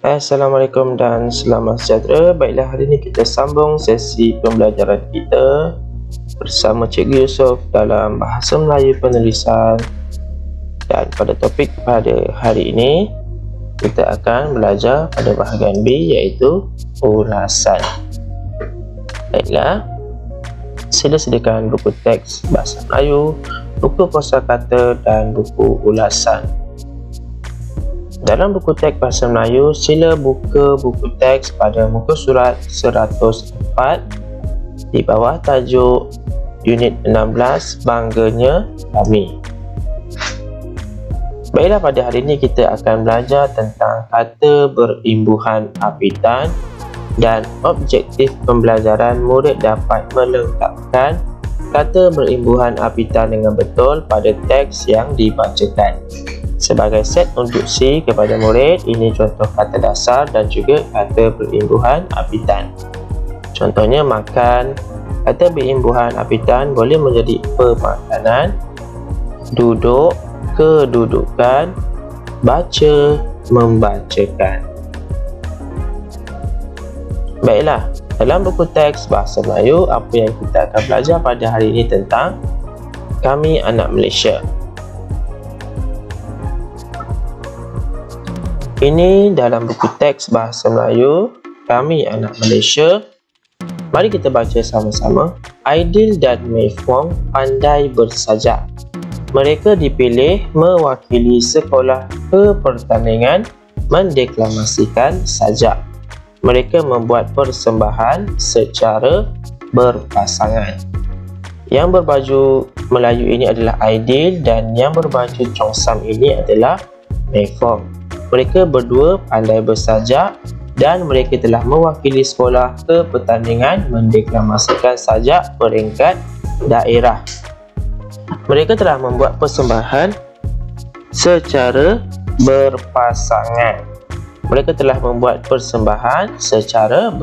Assalamualaikum dan selamat sejahtera. Baiklah, hari ini kita sambung sesi pembelajaran kita bersama Cikgu Yusof dalam Bahasa Melayu Penulisan. Dan pada topik pada hari ini, kita akan belajar pada bahagian B, iaitu ulasan. Baiklah, sila sediakan buku teks Bahasa Melayu, buku kosakata dan buku ulasan. Dalam buku teks Bahasa Melayu, sila buka buku teks pada muka surat 104 di bawah tajuk Unit 16, Bangganya Kami. Baiklah, pada hari ini kita akan belajar tentang kata berimbuhan apitan dan objektif pembelajaran murid dapat melengkapkan kata berimbuhan apitan dengan betul pada teks yang dibacakan. Sebagai set instruksi kepada murid, ini contoh kata dasar dan juga kata berimbuhan apitan. Contohnya makan. Kata berimbuhan apitan boleh menjadi pemakanan, duduk, kedudukan, baca, membacakan. Baiklah, dalam buku teks Bahasa Melayu, apa yang kita akan belajar pada hari ini tentang Kami Anak Malaysia. Ini dalam buku teks Bahasa Melayu, Kami Anak Malaysia. Mari kita baca sama-sama. Aidil dan Mei Fong pandai bersajak. Mereka dipilih mewakili sekolah ke pertandingan mendeklamasikan sajak. Mereka membuat persembahan secara berpasangan. Yang berbaju Melayu ini adalah Aidil dan yang berbaju Chongsam ini adalah Mei Fong. Mereka berdua pandai bersajak dan mereka telah mewakili sekolah ke pertandingan mendeklamasikan sajak peringkat daerah. Mereka telah membuat persembahan secara berpasangan. Mereka telah membuat persembahan secara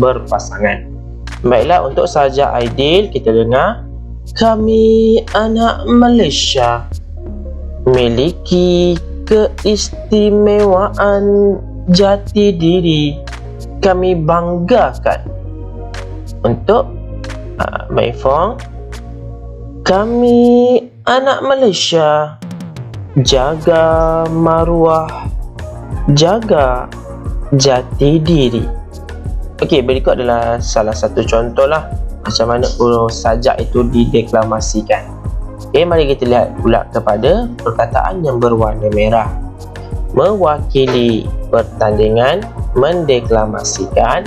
berpasangan. Baiklah, untuk sajak Aidil kita dengar. Kami anak Malaysia miliki keistimewaan jati diri, kami banggakan. Untuk Mei Fong, kami anak Malaysia jaga maruah, jaga jati diri. Okey, berikut adalah salah satu contoh lah macam mana sajak itu dideklamasikan. Okey, mari kita lihat pula kepada perkataan yang berwarna merah. Mewakili pertandingan mendeklamasikan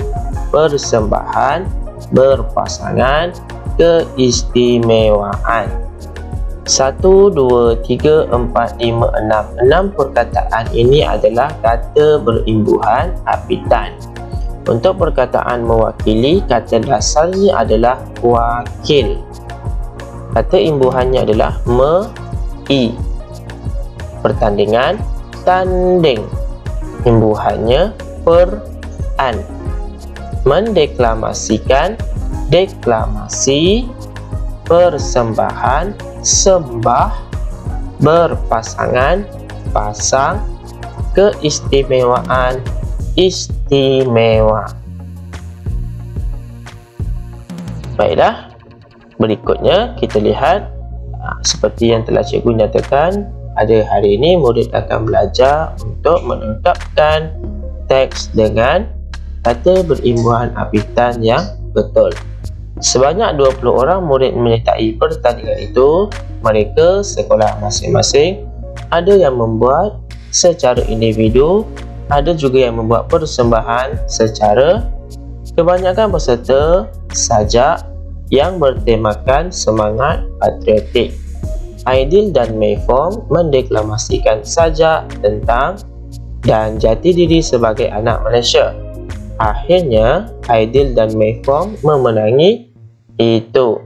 persembahan berpasangan keistimewaan. 1, 2, 3, 4, 5, 6. 6 perkataan ini adalah kata berimbuhan apitan. Untuk perkataan mewakili, kata dasarnya adalah wakil. Kata imbuhannya adalah me-i. Pertandingan, tanding. Imbuhannya per-an. Mendeklamasikan, deklamasi. Persembahan, sembah. Berpasangan, pasang. Keistimewaan, istimewa. Baiklah, berikutnya kita lihat seperti yang telah cikgu nyatakan, pada hari ini murid akan belajar untuk melengkapkan teks dengan kata berimbuhan apitan yang betul. Sebanyak 20 orang murid menyertai pertandingan itu. Mereka sekolah masing-masing, ada yang membuat secara individu, ada juga yang membuat persembahan secara. Kebanyakan peserta sajak yang bertemakan semangat patriotik. Aidil dan Mei Fong mendeklamasikan sajak tentang dan jati diri sebagai anak Malaysia. Akhirnya, Aidil dan Mei Fong memenangi itu.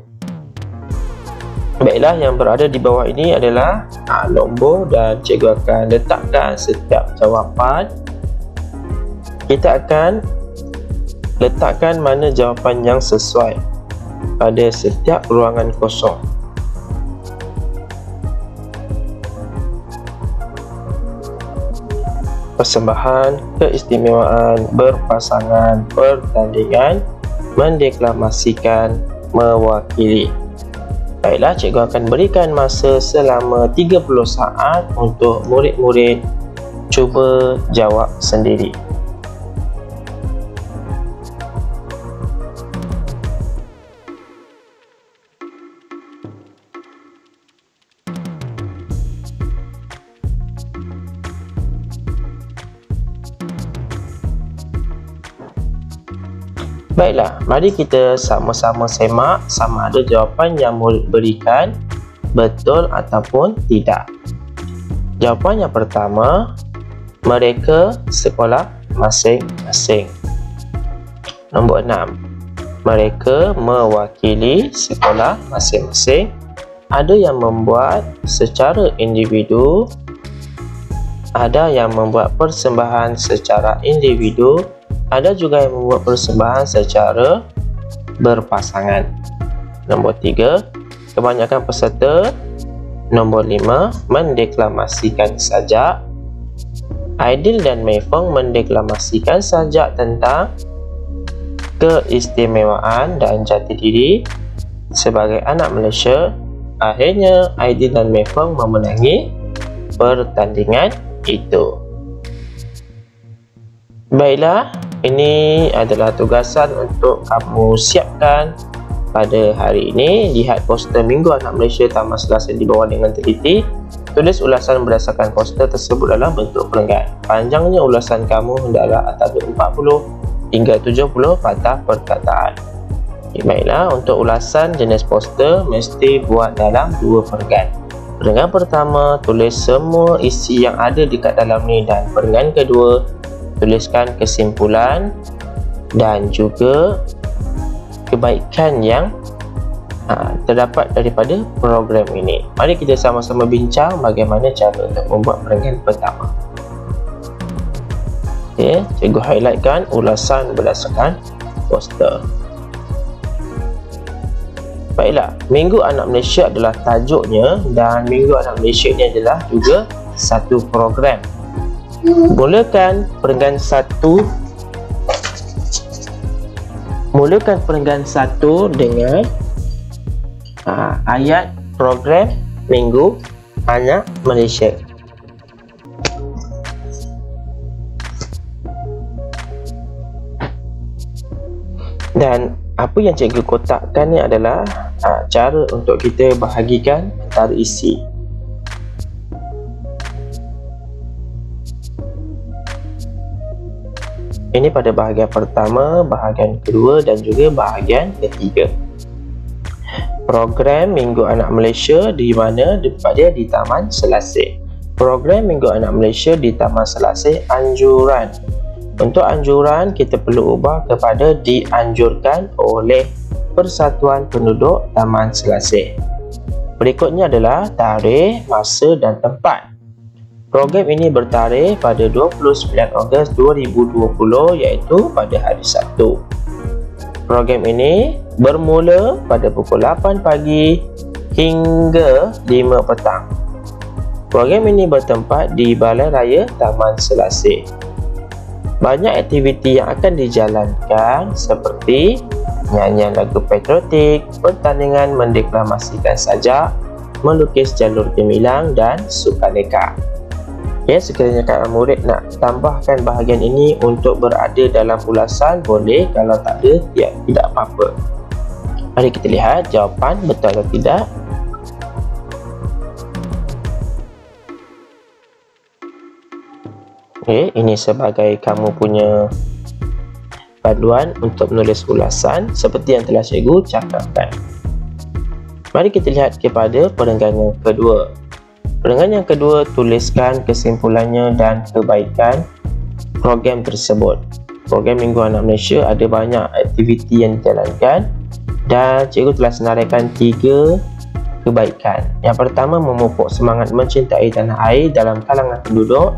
Baiklah, yang berada di bawah ini adalah nombor dan cikgu akan letakkan setiap jawapan. Kita akan letakkan mana jawapan yang sesuai pada setiap ruangan kosong. persembahan, keistimewaan, berpasangan, pertandingan, mendeklamasikan, mewakili. Baiklah, cikgu akan berikan masa selama 30 saat untuk murid-murid cuba jawab sendiri. Baiklah, mari kita sama-sama semak sama ada jawapan yang murid berikan betul ataupun tidak. Jawapan yang pertama, mereka sekolah masing-masing. Nombor 6, mereka mewakili sekolah masing-masing. Ada yang membuat secara individu, ada yang membuat persembahan secara individu, ada juga yang membuat persembahan secara berpasangan. Nombor 3, kebanyakan peserta. Nombor 5, mendeklamasikan sajak. Aidil dan Mei Feng mendeklamasikan sajak tentang keistimewaan dan jati diri sebagai anak Malaysia. Akhirnya Aidil dan Mei Feng memenangi pertandingan itu. Baiklah, ini adalah tugasan untuk kamu siapkan pada hari ini. Lihat poster Minggu Anak Malaysia Taman Selasih di bawah dengan teliti. Tulis ulasan berdasarkan poster tersebut dalam bentuk perenggan. Panjangnya ulasan kamu hendaklah antara 40 hingga 70 patah perkataan. Baiklah, untuk ulasan jenis poster mesti buat dalam 2 perenggan. Perenggan pertama, tulis semua isi yang ada dekat dalam ni, dan perenggan kedua, tuliskan kesimpulan dan juga kebaikan yang terdapat daripada program ini. Mari kita sama-sama bincang bagaimana cara untuk membuat perenggan pertama. Okey, cikgu highlightkan ulasan berdasarkan poster. Baiklah, Minggu Anak Malaysia adalah tajuknya, dan Minggu Anak Malaysia ini adalah juga satu program. Mulakan perenggan 1 dengan ayat program Minggu Anak Malaysia. Dan apa yang cikgu kotakkan ni adalah cara untuk kita bahagikan antara isi. Ini pada bahagian pertama, bahagian kedua dan juga bahagian ketiga. Program Minggu Anak Malaysia di mana tempat dia di Taman Selasih. Program Minggu Anak Malaysia di Taman Selasih anjuran. Untuk anjuran kita perlu ubah kepada dianjurkan oleh Persatuan Penduduk Taman Selasih. Berikutnya adalah tarikh, masa dan tempat. Program ini bertarikh pada 29 Ogos 2020 iaitu pada hari Sabtu. Program ini bermula pada pukul 8 pagi hingga 5 petang. Program ini bertempat di Balai Raya Taman Selasih. Banyak aktiviti yang akan dijalankan seperti nyanyian lagu patriotik, pertandingan mendeklamasikan sajak, melukis jalur gemilang dan sukaneka. Ya, sekiranya kawan murid nak tambahkan bahagian ini untuk berada dalam ulasan, boleh. Kalau tak ada, ya tidak apa-apa. Mari kita lihat jawapan betul atau tidak. Okey, ini sebagai kamu punya panduan untuk menulis ulasan seperti yang telah cikgu cakapkan. Mari kita lihat kepada perenggan yang kedua. Perenggan yang kedua, tuliskan kesimpulannya dan kebaikan program tersebut. Program Minggu Anak Malaysia ada banyak aktiviti yang dijalankan dan cikgu telah senaraikan 3 kebaikan. Yang pertama, memupuk semangat mencintai tanah air dalam kalangan penduduk.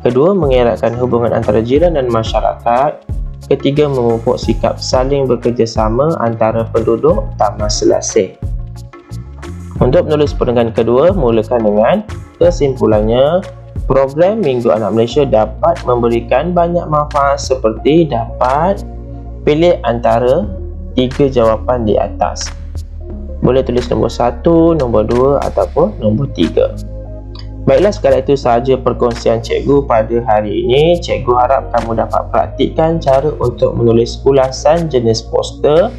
Kedua, mengeratkan hubungan antara jiran dan masyarakat. Ketiga, memupuk sikap saling bekerjasama antara penduduk Taman Selasih. Untuk menulis perenggan kedua, mulakan dengan kesimpulannya. Program Minggu Anak Malaysia dapat memberikan banyak manfaat seperti dapat pilih antara 3 jawapan di atas. Boleh tulis nombor 1, nombor 2 ataupun nombor 3. Baiklah, sekadar itu sahaja perkongsian cikgu pada hari ini. Cikgu harap kamu dapat praktikkan cara untuk menulis ulasan jenis poster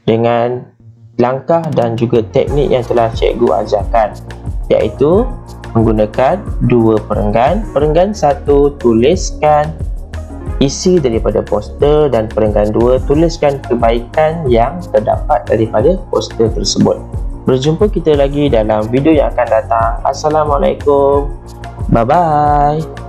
dengan langkah dan juga teknik yang telah cikgu ajarkan, iaitu menggunakan 2 perenggan. Perenggan 1, tuliskan isi daripada poster, dan perenggan 2, tuliskan kebaikan yang terdapat daripada poster tersebut. Berjumpa kita lagi dalam video yang akan datang. Assalamualaikum. Bye bye.